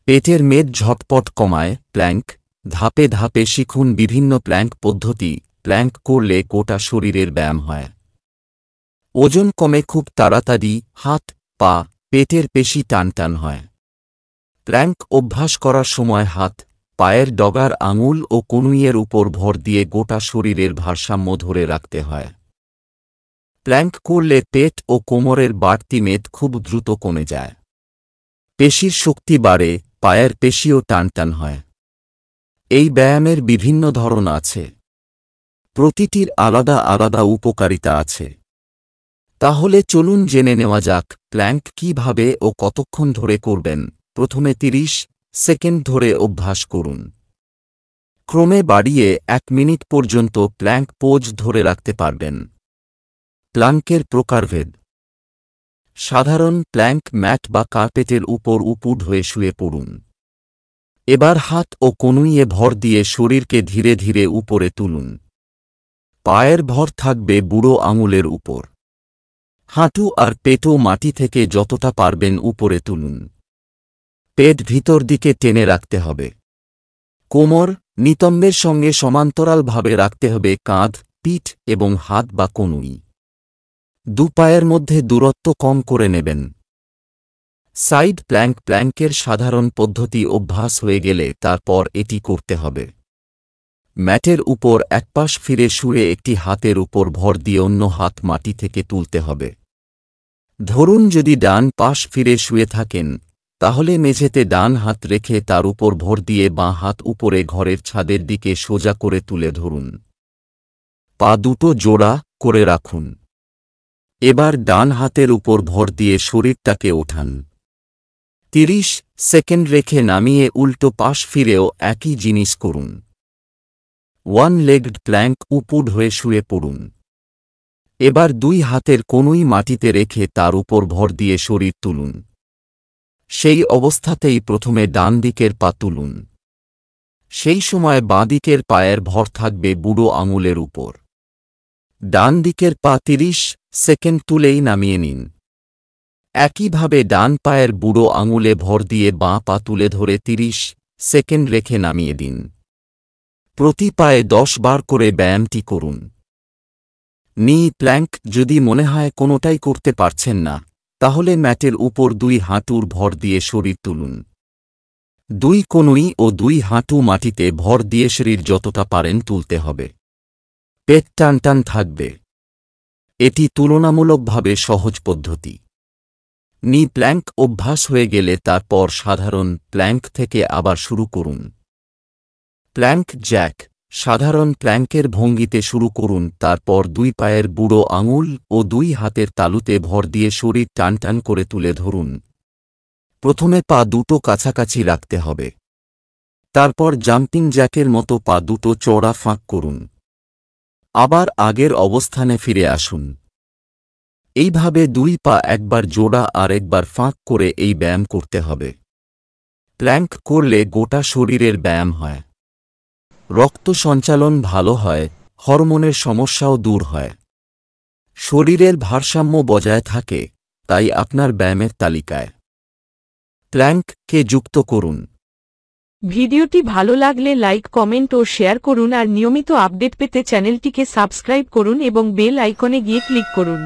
পেটের মেদ ঝটপট কমায় প্ল্যাঙ্ক। ধাপে ধাপে শিখুন বিভিন্ন প্ল্যাঙ্ক পদ্ধতি। প্ল্যাঙ্ক করলে গোটা শরীরের ব্যায়াম হয়। ওজন কমে খুব তাড়াতাড়ি। হাত, পা, পেটের পেশি টানটান হয়। প্ল্যাঙ্ক অভ্যাস করার সময় হাত, পায়ের ডগার আঙুল ও কনুইয়ের উপর ভর দিয়ে গোটা শরীরের ভারসাম্য ধরে রাখতে হয়। প্ল্যাঙ্ক করলে পেট ও কোমরের বাড়তি মেদ খুব দ্রুত কমে যায়। পেশির শক্তি বাড়ে, পায়ের পেশিও টানটান হয়। এই ব্যায়ামের বিভিন্ন ধরন আছে। প্রতিটির আলাদা আলাদা উপকারিতা আছে। তাহলে চলুন জেনে নেওয়া যাক প্ল্যাঙ্ক কিভাবে ও কতক্ষণ ধরে করবেন। প্রথমে 30 সেকেন্ড ধরে অভ্যাস করুন। ক্রমে বাড়িয়ে 1 মিনিট পর্যন্ত প্ল্যাঙ্ক পোজ ধরে রাখতে পারবেন। প্ল্যাঙ্কের প্রকারভেদ। সাধারণ প্ল্যাঙ্ক ম্যাট বা কার্পেটের উপর উপুড় হয়ে শুয়ে পড়ুন। এবার হাত ও কনুইয়ে ভর দিয়ে শরীরকে ধীরে ধীরে উপরে তুলুন। পায়ের ভর থাকবে বুড়ো আঙুলের উপর। হাঁটু আর পেটও মাটি থেকে যতটা পারবেন উপরে তুলুন। পেট ভিতর দিকে টেনে রাখতে হবে। কোমর নিতম্বের সঙ্গে সমান্তরালভাবে রাখতে হবে। কাঁধ, পিঠ এবং হাত বা কনুই। দু পায়ের মধ্যে দূরত্ব কম করে নেবেন। Side Planck. প্ল্যাঙ্কের সাধারণ পদ্ধতি অভ্যাস হয়ে গেলে তারপর এটি করতে হবে। ম্যাটের উপর একপাশ ফিরে শুয়ে একটি হাতের উপর ভর দিয়ে অন্য হাত মাটি থেকে তুলতে হবে। ধরুন যদি ডান পাশ ফিরে শুয়ে থাকেন, তাহলে মেঝেতে ডান হাত রেখে তার উপর ভর দিয়ে বাঁ হাত উপরে ঘরের ছাদের দিকে সোজা করে তুলে ধরুন। পা দুটো জোড়া করে রাখুন। এবার ডান হাতের উপর ভর দিয়ে শরীরটাকে ওঠান। 30 সেকেন্ড রেখে নামিয়ে উল্টো পাশ ফিরেও একই জিনিস করুন। One legged Planck. উপুড় হয়ে শুয়ে পড়ুন। এবার দুই হাতের কনুই মাটিতে রেখে তার উপর ভর দিয়ে শরীর তুলুন। সেই অবস্থাতেই প্রথমে ডান দিকের পা তুলুন। সেই সময় বাঁ দিকের পায়ের ভর থাকবে বুড়ো আঙুলের উপর। ডান দিকের পা 30 সেকেন্ড তুলেই নামিয়ে নিন। একইভাবে ডান পায়ের বুড়ো আঙুলে ভর দিয়ে বাঁ পা তুলে ধরে 30 সেকেন্ড রেখে নামিয়ে দিন। প্রতি পায়ে 10 বার করে ব্যায়ামটি করুন। নি প্ল্যাঙ্ক। যদি মনে হয় কোনোটাই করতে পারছেন না, তাহলে ম্যাটের উপর 2 হাঁটুর ভর দিয়ে শরীর তুলুন। 2 কনুই ও 2 হাঁটু মাটিতে ভর দিয়ে শরীর যতটা পারেন তুলতে হবে। পেট টানটান থাকবে। এটি তুলনামূলকভাবে সহজ পদ্ধতি। নি প্ল্যাঙ্ক অভ্যাস হয়ে গেলে তারপর সাধারণ প্ল্যাঙ্ক থেকে আবার শুরু করুন। Plank jack. সাধারণ প্ল্যাঙ্কের ভঙ্গিতে শুরু করুন। তারপর 2 পায়ের বুড়ো আঙুল ও 2 হাতের তালুতে ভর দিয়ে শরীর টানটান করে তুলে ধরুন। প্রথমে পা দুটো কাছাকাছি রাখতে হবে। তারপর জাম্পিং জ্যাকের মতো পা দুটো চওড়া ফাঁক করুন। আবার আগের অবস্থানে ফিরে আসুন। এইভাবে 2 পা একবার জোড়া আর একবার ফাঁক করে এই ব্যায়াম করতে হবে। প্ল্যাঙ্ক করলে গোটা শরীরের ব্যায়াম হয়। রক্ত সঞ্চালন ভালো হয়, হরমোনের সমস্যাও দূর হয়। শরীরের ভারসাম্য বজায় থাকে। তাই আপনার ব্যায়ামের তালিকায় প্ল্যাঙ্ককে যুক্ত করুন। ভিডিওটি ভালো লাগলে লাইক, কমেন্ট ও শেয়ার করুন আর নিয়মিত আপডেট পেতে চ্যানেলটিকে সাবস্ক্রাইব করুন এবং বেল আইকনে গিয়ে ক্লিক করুন।